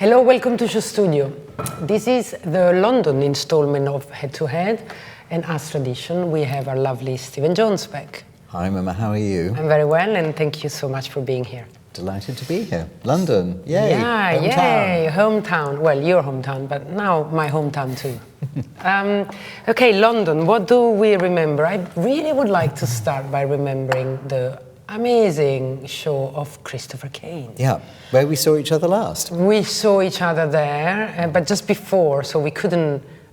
Hello, welcome to Show Studio. This is the London installment of Head to Head, and as tradition, we have our lovely Vivienne Jones back. Hi Mimma, how are you? I'm very well, and thank you so much for being here. Delighted to be here. London, yay! Yeah, hometown. yay, hometown. Well, your hometown, but now my hometown too. Okay, London, what do we remember? I really would like to start by remembering the amazing show of Christopher Kane. Yeah, where we saw each other last. We saw each other there, but just before, so I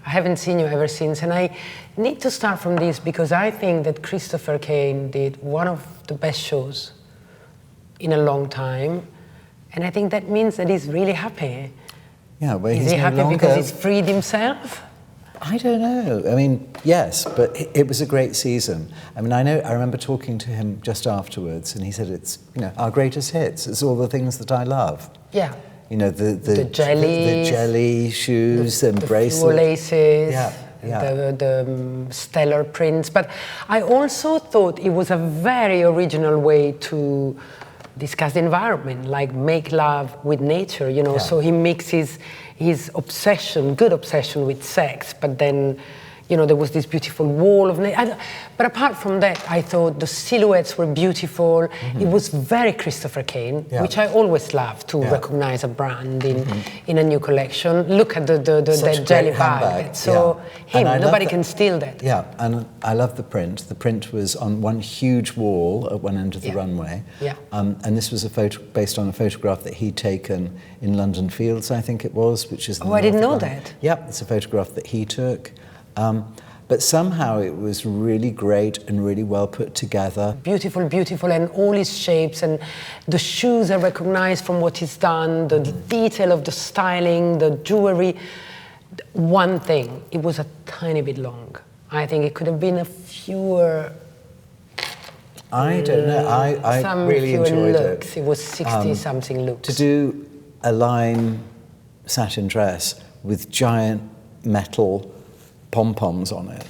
haven't seen you ever since. And I need to start from this because I think that Christopher Kane did one of the best shows in a long time. And I think that means that he's really happy. Yeah, well, Is he happy because he's freed himself? I don't know. I mean, yes, but it was a great season. I mean, I remember talking to him just afterwards, and he said it's, our greatest hits. It's all the things that I love. Yeah. The jellies, the jelly shoes, the bracelets, the laces, yeah. the stellar prints. But I also thought it was a very original way to discuss the environment, like make love with nature, Yeah. So he mixes his good obsession with sex, but then, there was this beautiful wall of nature. But apart from that, I thought the silhouettes were beautiful. Mm-hmm. It was very Christopher Kane, which I always love to recognize a brand in a new collection. Look at that jelly bag. So nobody can steal that. Yeah, and I love the print. The print was on one huge wall at one end of the runway. Yeah. And this was a photo based on a photograph that he'd taken in London Fields, I think it was, which is. I didn't know that. Yeah, it's a photograph that he took. But somehow it was really great and really well put together. Beautiful, beautiful, and all his shapes, and the shoes are recognized from what he's done, the detail of the styling, the jewelry. One thing, it was a tiny bit long. I think it could have been a fewer... I don't know, I really enjoyed looks. It was 60-something looks. To do a lime satin dress with giant metal pom-poms on it.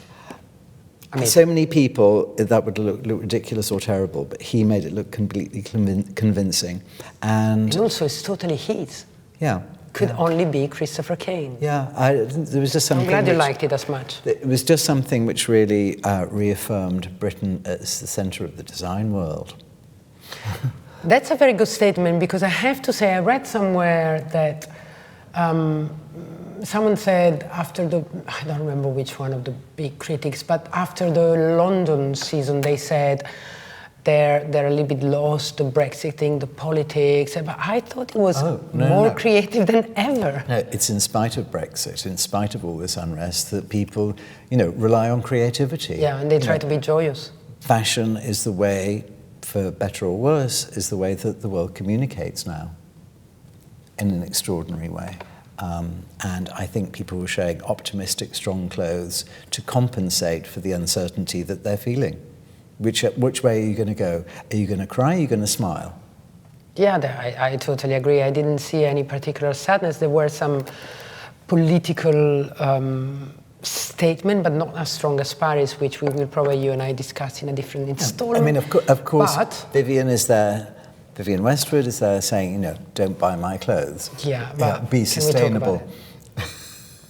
I mean, so many people, that would look ridiculous or terrible, but he made it look completely convincing. And also, it's totally his. Yeah. Could only be Christopher Kane. Yeah, there was just something. I'm glad you liked it as much. It was just something which really reaffirmed Britain as the centre of the design world. That's a very good statement, because I have to say, I read somewhere that someone said after I don't remember which one of the big critics, but after the London season, they said they're a little bit lost, the Brexit thing, the politics. But I thought it was more creative than ever. No, it's in spite of Brexit, in spite of all this unrest, that people, rely on creativity. Yeah, and they try to be joyous. Fashion is the way, for better or worse, is the way that the world communicates now, in an extraordinary way. And I think people were showing optimistic, strong clothes to compensate for the uncertainty that they're feeling. Which way are you going to go? Are you going to cry? Are you going to smile? Yeah, I totally agree. I didn't see any particular sadness. There were some political statement, but not as strong as Paris, which we will probably, you and I, discuss in a different installment. I mean, of course, Vivienne is there. Vivienne Westwood is there saying, don't buy my clothes. Yeah, but be sustainable.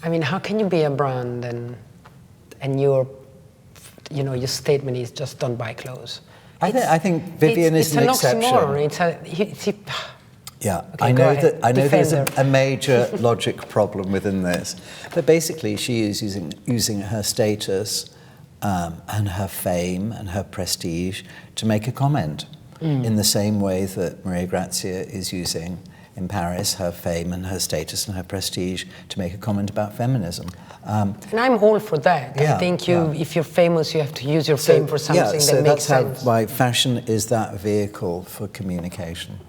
I mean, how can you be a brand and your statement is just don't buy clothes? I think Vivienne is an exception. It's an oxymoron. Yeah, okay, I know there's a major logic problem within this, but basically she is using her status and her fame and her prestige to make a comment. In the same way that Molly Goddard is using in Paris her fame and her status and her prestige to make a comment about feminism. And I'm all for that. I think if you're famous, you have to use your fame for something that makes sense. Yeah, so that's why fashion is that vehicle for communication.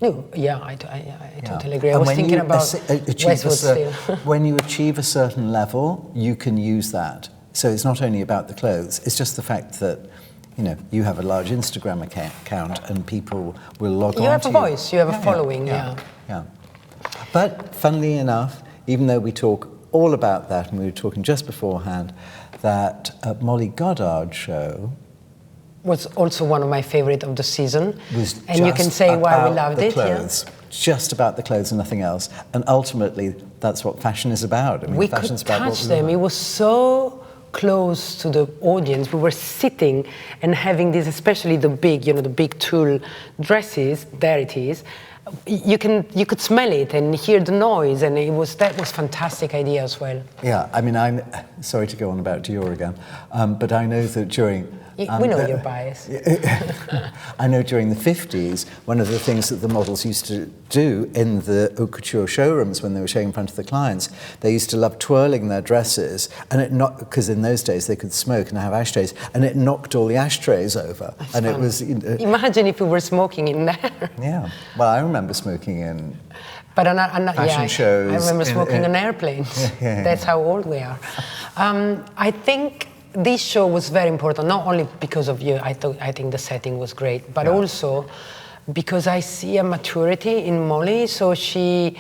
No, yeah, I totally agree. I was thinking about Westwood still. When you achieve a certain level, you can use that. So it's not only about the clothes, it's just the fact that you have a large Instagram account and people will log on to you. You have a voice, you have a following, yeah. But funnily enough, even though we talk all about that, and we were talking just beforehand, that Molly Goddard show was also one of my favorite of the season. And you can say why we loved it. Clothes. Yeah. just about the clothes and nothing else. And ultimately, that's what fashion is about. I mean, We fashion's could about touch what we them. like. It was so close to the audience. We were sitting and having these, especially the big, the big tulle dresses. There it is. You could smell it and hear the noise, and that was fantastic idea as well. Yeah, I mean, I'm sorry to go on about Dior again, but I know that during... we know your bias. I know during the 50s, one of the things that the models used to do in the haute couture showrooms when they were showing in front of the clients, they used to love twirling their dresses, and because in those days they could smoke and have ashtrays, and it knocked all the ashtrays over. That's and fun. It was... Imagine if we were smoking in there. Yeah, well, I remember smoking in... But fashion shows. I remember smoking on airplanes. Yeah. That's how old we are. I think this show was very important, not only because of you. I think the setting was great, but also because I see a maturity in Molly. So she's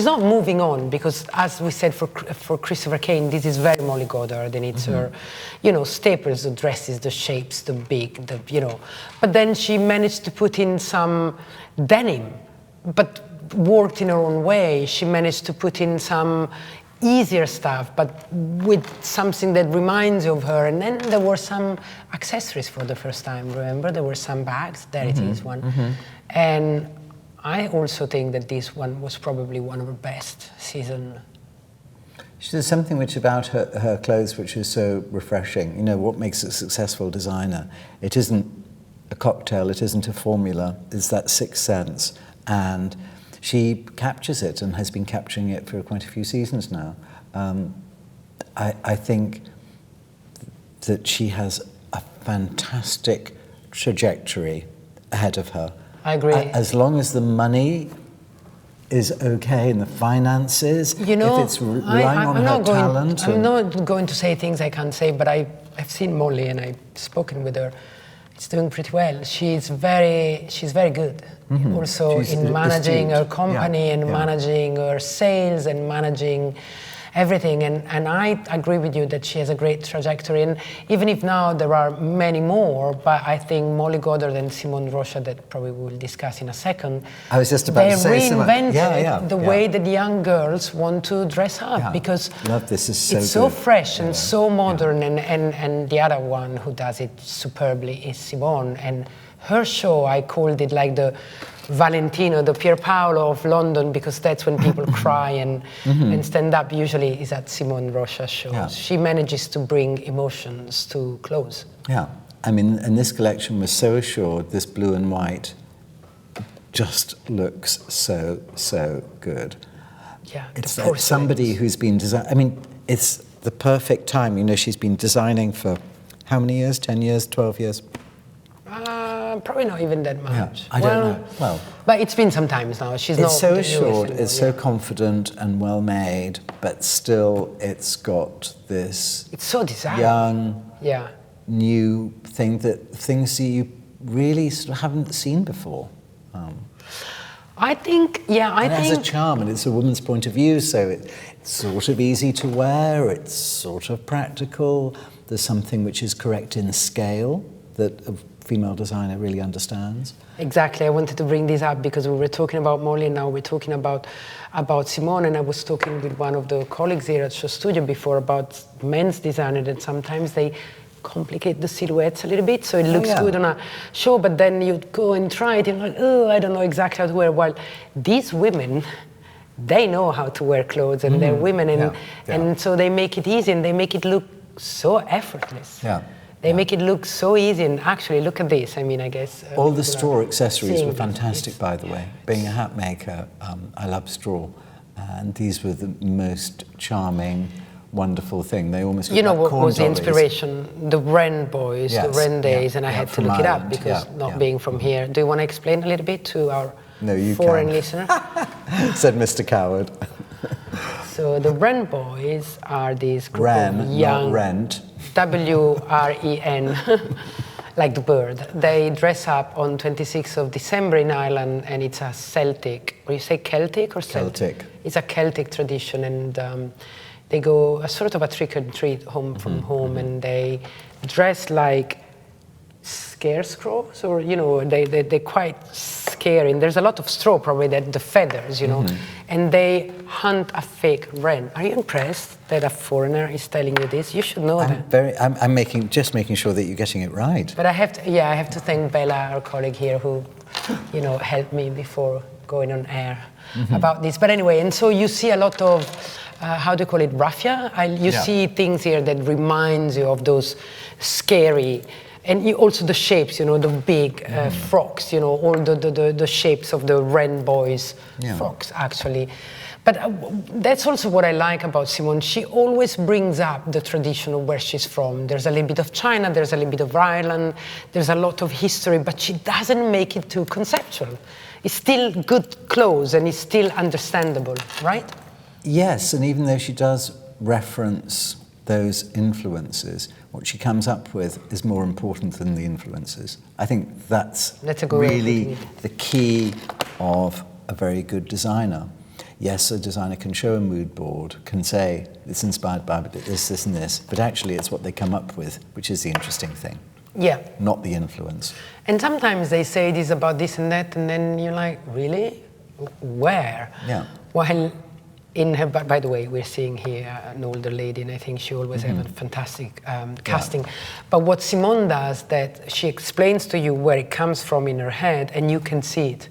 not moving on, because as we said for Christopher Kane, this is very Molly Goddard, and it's her, staples, the dresses, the shapes, the big, But then she managed to put in some denim, but worked in her own way. She managed to put in some easier stuff, but with something that reminds you of her. And then there were some accessories for the first time, remember? There were some bags. There it is, one. And I also think that this one was probably one of her best season. There's something which about her clothes which is so refreshing. What makes a successful designer? It isn't a cocktail, it isn't a formula, it's that sixth sense. And she captures it and has been capturing it for quite a few seasons now. I think that she has a fantastic trajectory ahead of her. I agree. As long as the money is okay and the finances, if it's relying on her talent. I'm not going to say things I can't say, but I've seen Molly and I've spoken with her. It's doing pretty well. She's very good. Also she's in managing astute. her company and managing her sales and managing everything. And I agree with you that she has a great trajectory. And even if now there are many more, but I think Molly Goddard and Simone Rocha, that probably we will discuss in a second, I was just about to say, they reinvented the way that young girls want to dress up, because love this is so it's so good. fresh and so modern. And the other one who does it superbly is Simone. And her show, I called it like the Valentino, the Pierpaolo of London, because that's when people cry and stand up. Usually is at Simone Rocha's shows. Yeah. She manages to bring emotions to clothes. Yeah, I mean, and this collection was so assured. This blue and white just looks so good. Yeah, it's like somebody who's been designing. I mean, it's the perfect time. She's been designing for how many years? 10 years, 12 years? Probably not even that much. Yeah, I don't know. Well, but it's been some time now. She's not. It's so assured. It's so confident and well made, but still, it's got this. It's so designed. Young, new things that you really sort of haven't seen before. I think, it has a charm, and it's a woman's point of view, so it's sort of easy to wear. It's sort of practical. There's something which is correct in scale that a female designer really understands. Exactly. I wanted to bring this up because we were talking about Molly, and now we're talking about Simone, and I was talking with one of the colleagues here at Show Studio before about men's designer, that sometimes they complicate the silhouettes a little bit, so it looks good on a show, but then you go and try it, and you're like, oh, I don't know exactly how to wear. While these women, they know how to wear clothes, and they're women, and so they make it easy, and they make it look so effortless. Yeah. They make it look so easy, and actually, look at this. I mean, I guess... all the straw accessories were fantastic, by the way. Being a hat maker, I love straw. And these were the most charming, wonderful thing. They almost what corn was the dollies. inspiration? The Wren boys, the Wren days, and I had to look it up because not being from here. Do you want to explain a little bit to our foreign listener? Said Mr. Coward. So the Wren boys are these group Wren, of young... not rent. W-R-E-N, like the bird. They dress up on 26th of December in Ireland, and it's a Celtic, or you say Celtic or Celtic? It's a Celtic tradition, and they go a sort of a trick or treat home from home, and they dress like scarecrows, or they're quite scary. And there's a lot of straw, probably, that the feathers, you know, and they hunt a fake wren. Are you impressed that a foreigner is telling you this? You should know that. I'm making sure that you're getting it right. But I have to thank Bella, our colleague here, who, you know, helped me before going on air about this. But anyway, and so you see a lot of, how do you call it, raffia? You see things here that reminds you of those scary. And also the shapes, you know, the big frocks, you know, all the shapes of the Wren boys' frocks, actually. But that's also what I like about Simone. She always brings up the tradition of where she's from. There's a little bit of China, there's a little bit of Ireland, there's a lot of history, but she doesn't make it too conceptual. It's still good clothes and it's still understandable, right? Yes, and even though she does reference those influences, what she comes up with is more important than the influences. I think that's really the key of a very good designer. Yes, a designer can show a mood board, can say it's inspired by this, and this, but actually it's what they come up with, which is the interesting thing. Yeah. Not the influence. And sometimes they say it is about this and that, and then you're like, really? Where? Yeah. While in her, by the way, we're seeing here an older lady, and I think she always has a fantastic casting. Yeah. But what Simone does, that she explains to you where it comes from in her head, and you can see it.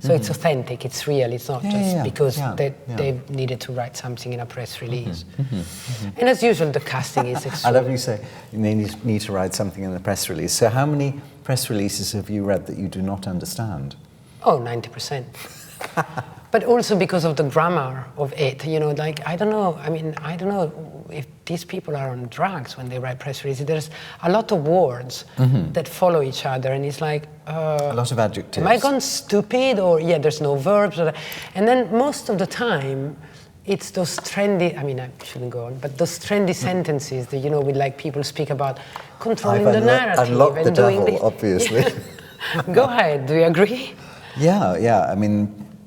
So it's authentic, it's real, it's not just because they needed to write something in a press release. And as usual, the casting is extraordinary. I love you say you need to write something in a press release. So how many press releases have you read that you do not understand? Oh, 90%. But also because of the grammar of it, you know, like, I don't know if these people are on drugs when they write press releases. There's a lot of words that follow each other, and it's like... a lot of adjectives. Am I gone stupid? Or, there's no verbs. And then most of the time, it's those trendy, I shouldn't go on, but those trendy sentences that, you know, with like people speak about controlling the narrative. Unlock the devil, obviously. Go ahead, do you agree? Yeah,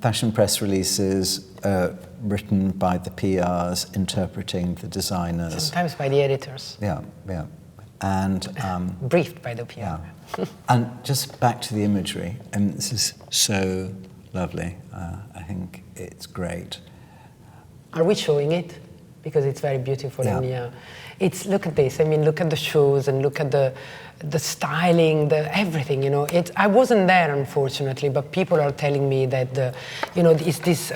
fashion press releases written by the PRs, interpreting the designers. Sometimes by the editors. Yeah. And briefed by the PR. Yeah. And just back to the imagery, and this is so lovely. I think it's great. Are we showing it? Because it's very beautiful. And it's, look at this. Look at the shoes and look at the styling, everything, you know. I wasn't there, unfortunately, but people are telling me that, it's this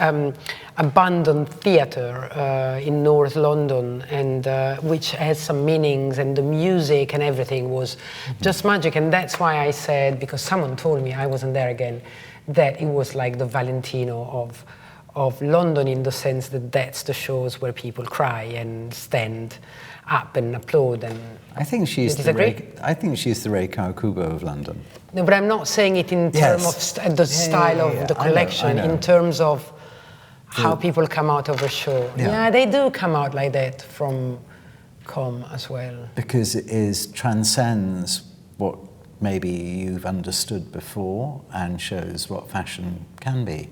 abandoned theatre in North London, and which has some meanings, and the music and everything was just magic. And that's why I said, because someone told me, I wasn't there again, that it was like the Valentino of London, in the sense that that's the shows where people cry and stand up and applaud. And I think she's the Ray Kawakubo of London. No, but I'm not saying it in terms of the style of the collection, I know. In terms of how people come out of a show. Yeah, they do come out like that from Com as well. Because it transcends what maybe you've understood before and shows what fashion can be.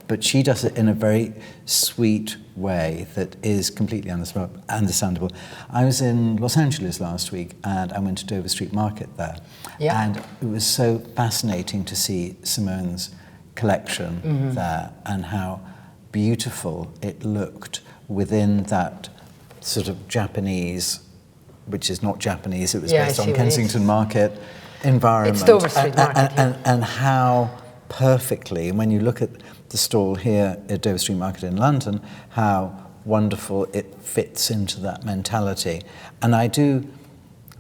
But she does it in a very sweet way that is completely understandable. I was in Los Angeles last week, and I went to Dover Street Market there. Yeah. And it was so fascinating to see Simone's collection there, and how beautiful it looked within that sort of Japanese, which is not Japanese, it was based on Kensington Market environment. It's Dover Street Market. And how perfectly, when you look at the stall here at Dover Street Market in London, how wonderful it fits into that mentality. And I do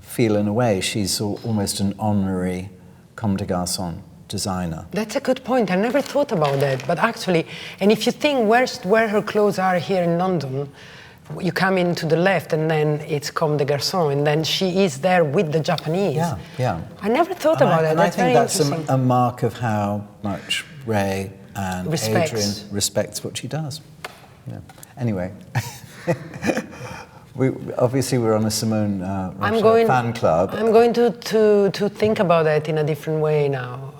feel, in a way, she's almost an honorary Comme des Garçons designer. That's a good point. I never thought about that. But actually, and if you think where her clothes are here in London, you come in to the left, and then it's Comme des Garçons, and then she is there with the Japanese. Yeah. I never thought about that. That's very interesting. I think that's a mark of how much Ray and Adrian respects what she does. Yeah. Anyway, we're on a Simone Rocha fan club. I'm going to think about that in a different way now.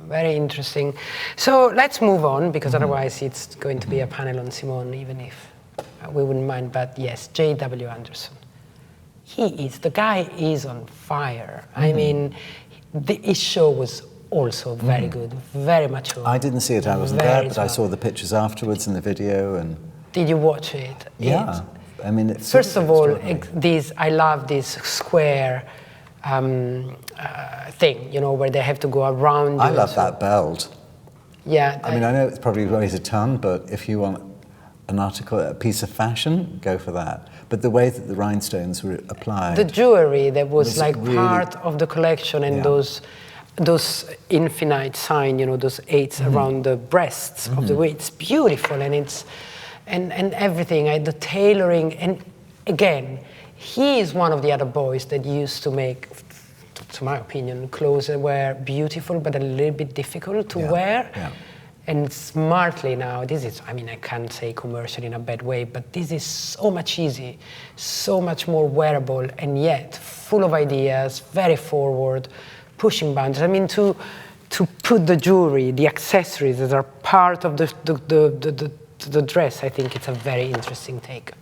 Very interesting. So let's move on, because otherwise it's going to be a panel on Simone, even if we wouldn't mind. But yes, J.W. Anderson. The guy is on fire. His show was also very good, very mature. I didn't see it, I wasn't Very there, but I saw the pictures afterwards in the video. And did you watch it? yeah, I mean, it's first of all, extraordinary. I love this square thing, you know, where they have to go around. I love that belt. Yeah. I mean, I know it's probably weighs a ton, but if you want an article, a piece of fashion, go for that. But the way that the rhinestones were applied, the jewelry that was like really part of the collection, and those infinite sign, you know, those eights around the breasts of the way, it's beautiful, and it's and everything, the tailoring, and again, he is one of the other boys that used to make, to my opinion, clothes that were beautiful but a little bit difficult to wear. Yeah. And smartly now, this is, I mean, I can't say commercial in a bad way, but this is so much easy, so much more wearable, and yet full of ideas, very forward, pushing boundaries. I mean, to put the jewelry, the accessories that are part of the dress, I think it's a very interesting take.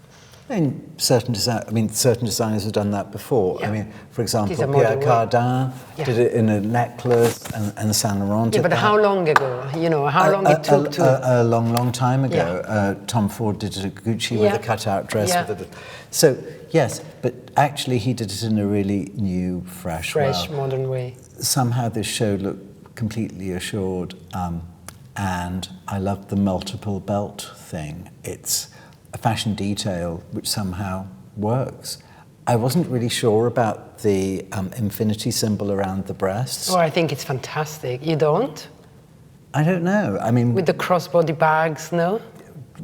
And certain designers have done that before. Yeah. I mean, for example, Pierre Cardin did it in a necklace, and Saint Laurent did but that. how long ago? You know, how long it took to... A long time ago. Yeah. Tom Ford did it at Gucci with a cut-out dress. With so, yes, but actually he did it in a really new, fresh modern way. Somehow this show looked completely assured, and I loved the multiple belt thing. It's a fashion detail which somehow works. I wasn't really sure about the infinity symbol around the breasts. Oh, I think it's fantastic. You don't? I don't know. I mean... With the crossbody bags, no?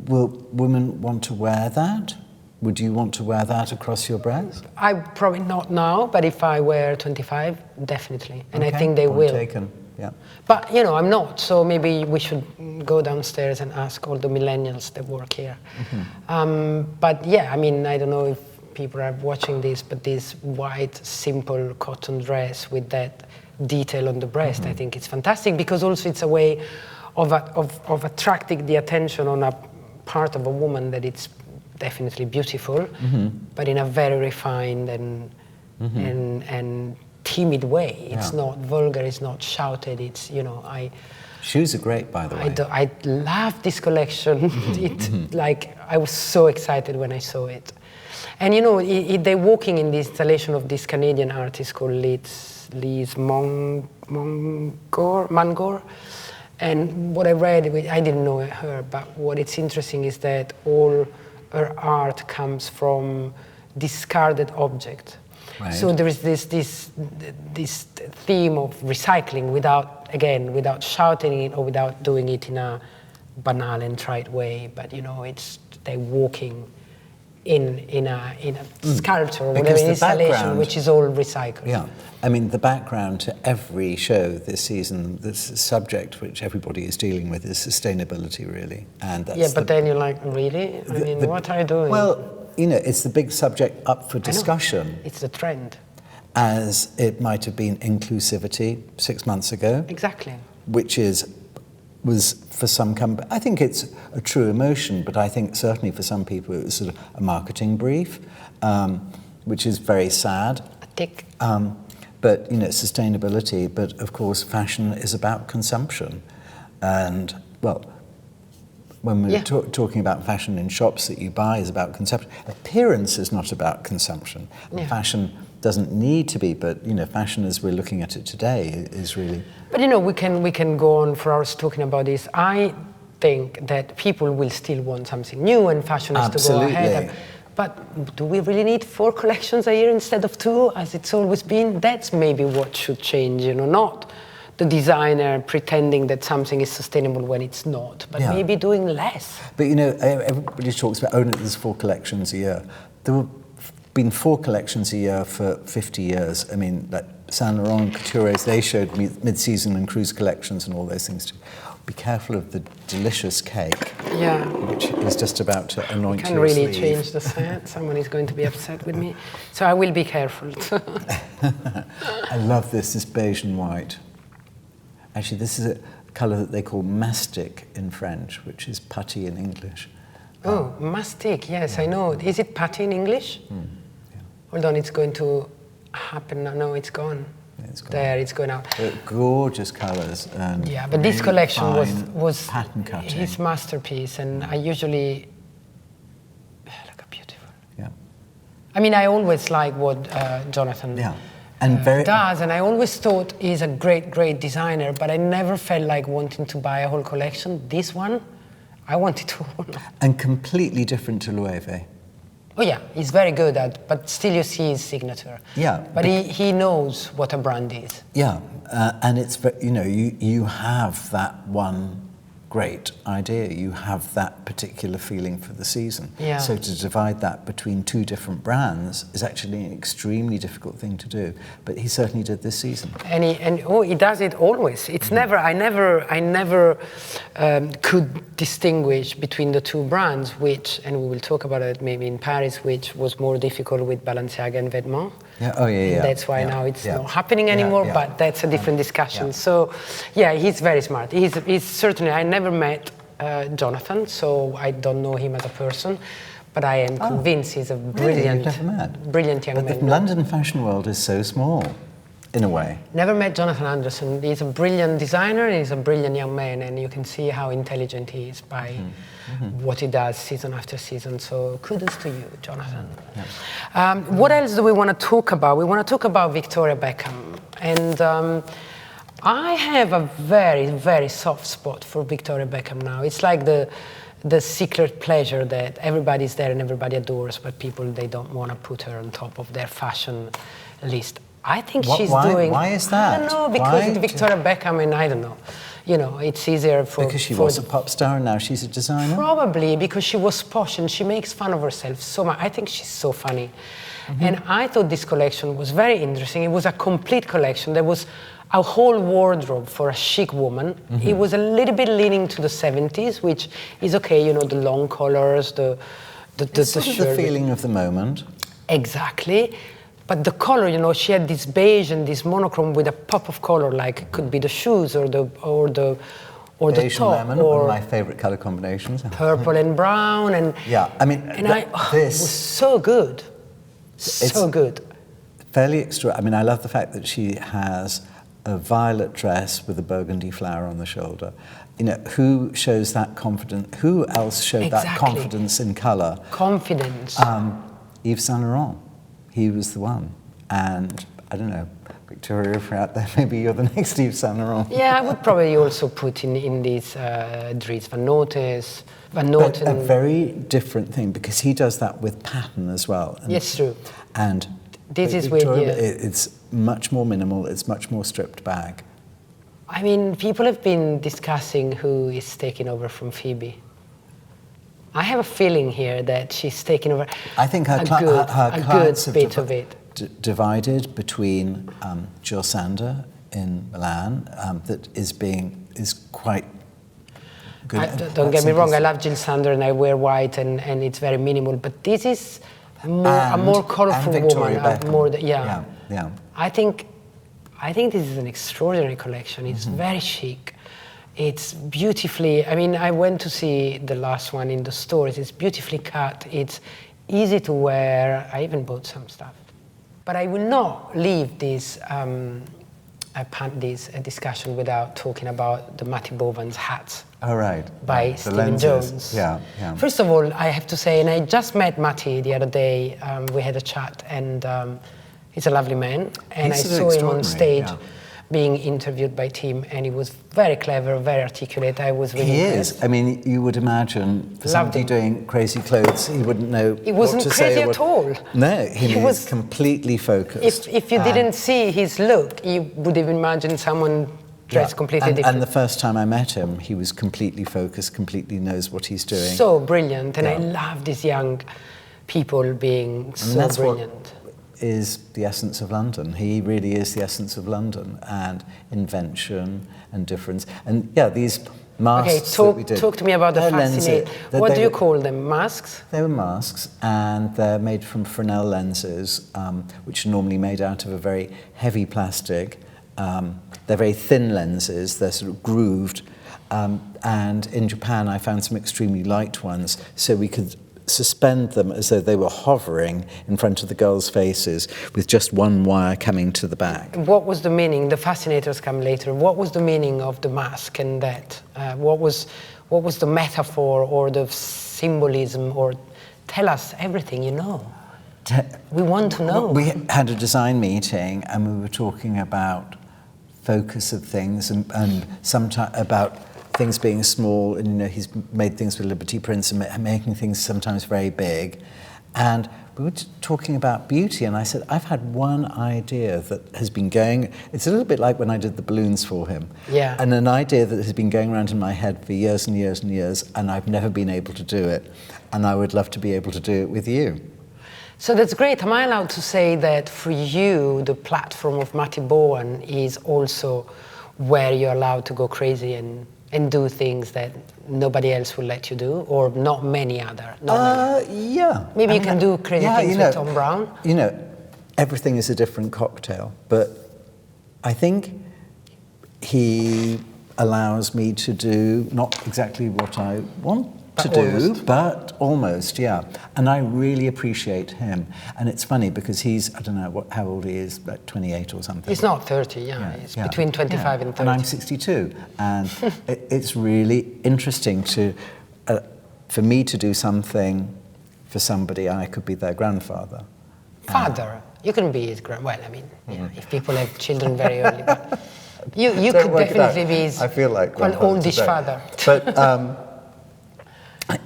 Will women want to wear that? Would you want to wear that across your breast? I probably not now, but if I were 25, definitely. And I think they will. Taken. Yeah. But, you know, I'm not, so maybe we should go downstairs and ask all the millennials that work here. But yeah, I mean, I don't know if people are watching this, but this white, simple cotton dress with that detail on the breast, I think it's fantastic, because also it's a way of attracting the attention on a part of a woman that it's definitely beautiful, but in a very refined and timid way. It's not vulgar, it's not shouted, it's, you know, Shoes are great, by the way. I love this collection. Like, I was so excited when I saw it. And, you know, they're walking in the installation of this Canadian artist called Lise Mangor. And what I read, I didn't know her, but what it's interesting is that all her art comes from discarded objects. Right. So there is this theme of recycling without shouting it or without doing it in a banal and trite way. But you know, they're walking in a sculpture or whatever installation, which is all recycled. Yeah, I mean the background to every show this season, this subject which everybody is dealing with is sustainability, really, and that's but then you're like, really? I mean, what are you doing? Well, you know, it's the big subject up for discussion. It's the trend. As it might have been inclusivity 6 months ago. Exactly. Which was for some companies, I think it's a true emotion, but I think certainly for some people it was sort of a marketing brief, which is very sad. A tick. But, you know, sustainability, but of course fashion is about consumption. And, well, when we're talking about fashion in shops that you buy is about consumption. Appearance is not about consumption. Yeah. Fashion doesn't need to be, but, you know, fashion as we're looking at it today is really... But, you know, we can go on for hours talking about this. I think that people will still want something new and fashion has to go ahead. But do we really need 4 collections a year instead of 2, as it's always been? That's maybe what should change, you know, not the designer pretending that something is sustainable when it's not, but maybe doing less. But, you know, everybody talks about, there's 4 collections a year. There have been 4 collections a year for 50 years. I mean, like Saint Laurent, Couturiers, they showed mid-season and cruise collections and all those things too. Be careful of the delicious cake, which is just about to anoint your sleeve. I can really change the scent. Someone is going to be upset with me. So I will be careful. I love this beige and white. Actually, this is a colour that they call mastic in French, which is putty in English. Oh, mastic, yes, I know. Is it putty in English? Hold on, it's going to happen. No, it's gone. It's going out. But gorgeous colours. And yeah, but this collection was pattern cutting. his masterpiece, and I usually look how beautiful. Yeah. I mean, I always like what Jonathan does, and I always thought he's a great designer, but I never felt like wanting to buy a whole collection. This one, I wanted to. And completely different to Loewe. Oh yeah, he's very good at, but still you see his signature. Yeah. But he knows what a brand is. Yeah, and it's, you have that one great idea. You have that particular feeling for the season. Yeah. So to divide that between two different brands is actually an extremely difficult thing to do. But he certainly did this season. And he does it always. It's never. I never could distinguish between the two brands, which, and we will talk about it maybe in Paris, which was more difficult with Balenciaga and Vetements. Yeah. Oh yeah. And that's why now it's not happening anymore. But that's a different discussion. So, yeah, he's very smart. He's certainly. I never met Jonathan, so I don't know him as a person, but I am convinced he's a brilliant young man. The London fashion world is so small, in a way. Never met Jonathan Anderson. He's a brilliant designer, and he's a brilliant young man, and you can see how intelligent he is by what he does season after season. So kudos to you, Jonathan. Yeah. What else do we want to talk about? We want to talk about Victoria Beckham, and I have a very soft spot for Victoria Beckham now. It's like the secret pleasure that everybody's there and everybody adores, but people, they don't want to put her on top of their fashion list. I think she's doing... Why is that? I don't know, because it's Victoria Beckham, and I don't know. It's easier for... Because she was a pop star and now she's a designer? Probably, because she was posh and she makes fun of herself so much. I think she's so funny. And I thought this collection was very interesting. It was a complete collection. There was a whole wardrobe for a chic woman. It was a little bit leaning to the 70s, which is okay, the long collars, the shirt. The feeling of the moment. Exactly. But the color, she had this beige and this monochrome with a pop of color, like it could be the shoes or the Beige top, and lemon, one of my favorite color combinations. Purple and brown, and it was so good, so good. Fairly extra. I mean, I love the fact that she has a violet dress with a burgundy flower on the shoulder. Who shows that confidence? Who else showed that confidence in color? Confidence. Yves Saint Laurent. He was the one. And I don't know, Victoria, if you're out there, maybe you're the next Yves Saint Laurent. Yeah, I would probably also put in these Dries Van Noten. But a very different thing, because he does that with pattern as well. Yes, true. And this is Victoria, it's much more minimal, it's much more stripped back. I mean, people have been discussing who is taking over from Phoebe. I have a feeling here that she's taking over. I think her good bit of it. Divided between Jill Sander in Milan, that is quite good. Don't get me wrong, I love Jill Sander and I wear white and it's very minimal, but this is a more colorful woman. Yeah. I think this is an extraordinary collection. It's very chic. It's beautifully, I went to see the last one in the stores. It's beautifully cut. It's easy to wear. I even bought some stuff. But I will not leave this discussion without talking about the Matty Bovan's hats. Oh, right. By Stephen Jones. Yeah. First of all, I have to say, and I just met Matty the other day. We had a chat, and he's a lovely man. And I saw him on stage being interviewed by Tim, and he was very clever, very articulate. I was really impressed. I mean, you would imagine for somebody doing crazy clothes, he wouldn't know what to say. He wasn't crazy at all. No, he was completely focused. If you didn't see his look, you would have imagined someone dressed completely different. And the first time I met him, he was completely focused, completely knows what he's doing. So brilliant, and I love these young people being so brilliant. Is the essence of London. He really is the essence of London, and invention and difference. And these masks that we did. Talk to me about the fascinating. What do you call them? Masks? They were masks, and they're made from Fresnel lenses, which are normally made out of a very heavy plastic. They're very thin lenses. They're sort of grooved. And in Japan, I found some extremely light ones, so we could suspend them as though they were hovering in front of the girls' faces with just one wire coming to the back. What was the meaning? The fascinators come later. What was the meaning of the mask and that? What was the metaphor or the symbolism? Or tell us everything you know. We want to know. We had a design meeting and we were talking about focus of things and sometimes about things being small, and he's made things with Liberty Prints and making things sometimes very big. And we were talking about beauty, and I said, I've had one idea that has been going, it's a little bit like when I did the balloons for him. Yeah. And an idea that has been going around in my head for years and years and years, and I've never been able to do it. And I would love to be able to do it with you. So that's great. Am I allowed to say that for you, the platform of Matty Bovan is also where you're allowed to go crazy and do things that nobody else will let you do, or not many other? Yeah. Maybe you can do crazy things with Tom Brown? Everything is a different cocktail, but I think he allows me to do not exactly what I want to do, but almost, yeah. And I really appreciate him. And it's funny because he's, I don't know how old he is, like 28 or something. He's not 30, he's between 25 and 30. And I'm 62. And it's really interesting for me to do something for somebody, I could be their grandfather. Father, you can be his well, I mean, if people have children very early, but you could definitely be his oldish father. But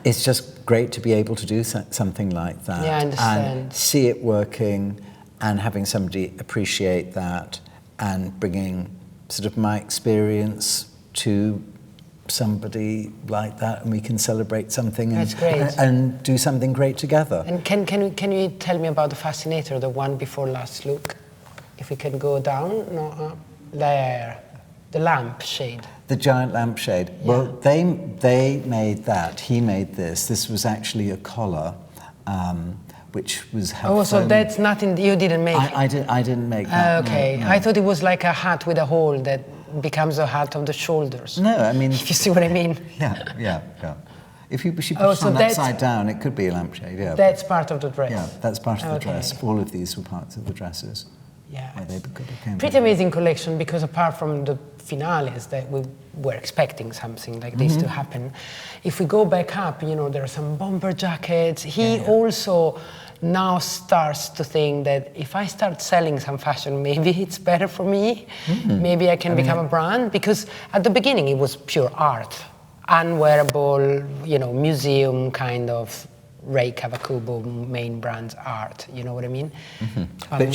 it's just great to be able to do something like that. Yeah, I understand. And see it working and having somebody appreciate that and bringing sort of my experience to somebody like that, and we can celebrate something and do something great together. And can you tell me about the fascinator, the one before last look? If we can go down, no, up, there, the lampshade. The giant lampshade. Yeah. Well, they made that. He made this. This was actually a collar, which was. So that's nothing you didn't make. I didn't make that. Okay, no. I thought it was like a hat with a hole that becomes a hat of the shoulders. No, I mean. If you see what I mean. Yeah. If she puts it on upside down, it could be a lampshade. Yeah. That's part of the dress. Yeah, that's part of the dress. All of these were parts of the dresses. Yeah, Pretty amazing collection, because apart from the finales that we were expecting something like this to happen, if we go back up, there are some bomber jackets. He also now starts to think that if I start selling some fashion, maybe it's better for me. Maybe I can become a brand, because at the beginning it was pure art, unwearable, museum kind of Ray Kawakubo main brand's art, you know what I mean? But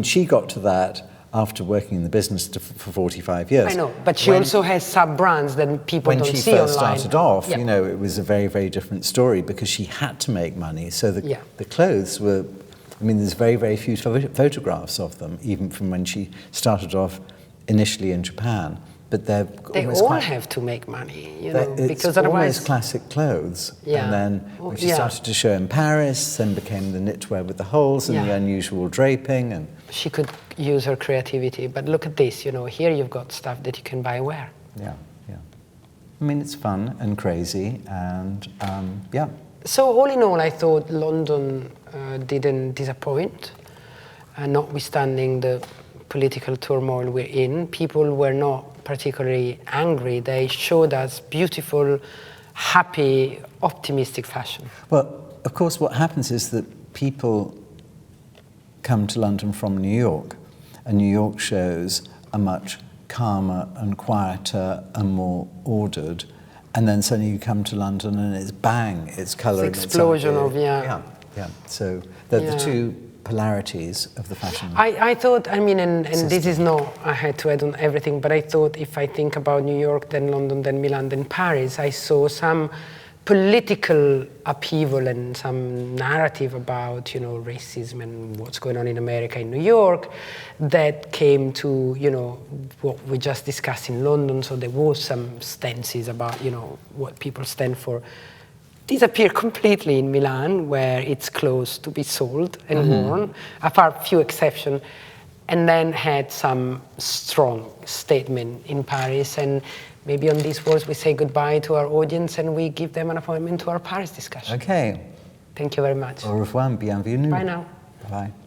she got to that after working in the business for 45 years. I know, but she also has sub-brands that people don't see online. When she first started off, it was a very, very different story, because she had to make money. So the clothes were, there's very, very few photographs of them, even from when she started off initially in Japan. But they all have to make money, because otherwise it's classic clothes. Yeah. And then when she started to show in Paris, then became the knitwear with the holes and the unusual draping. And she could use her creativity. But look at this, here you've got stuff that you can buy and wear. Yeah. It's fun and crazy, and So all in all, I thought London didn't disappoint, notwithstanding the political turmoil we're in. People were not particularly angry. They showed us beautiful, happy, optimistic fashion. Well, of course, what happens is that people come to London from New York, and New York shows are much calmer and quieter and more ordered, and then suddenly you come to London and it's bang, it's colour. It's explosion of, Yeah. So they're the two polarities of the fashion. I thought, and this is not, I had to add on everything, but I thought if I think about New York, then London, then Milan, then Paris, I saw some political upheaval and some narrative about, racism and what's going on in America, in New York, that came to, what we just discussed in London. So there was some stances about, what people stand for. Disappear completely in Milan, where it's close to be sold and worn, apart few exceptions, and then had some strong statement in Paris. And maybe on these words we say goodbye to our audience and we give them an appointment to our Paris discussion. Okay. Thank you very much. Au revoir, bienvenue. Bye now. Bye.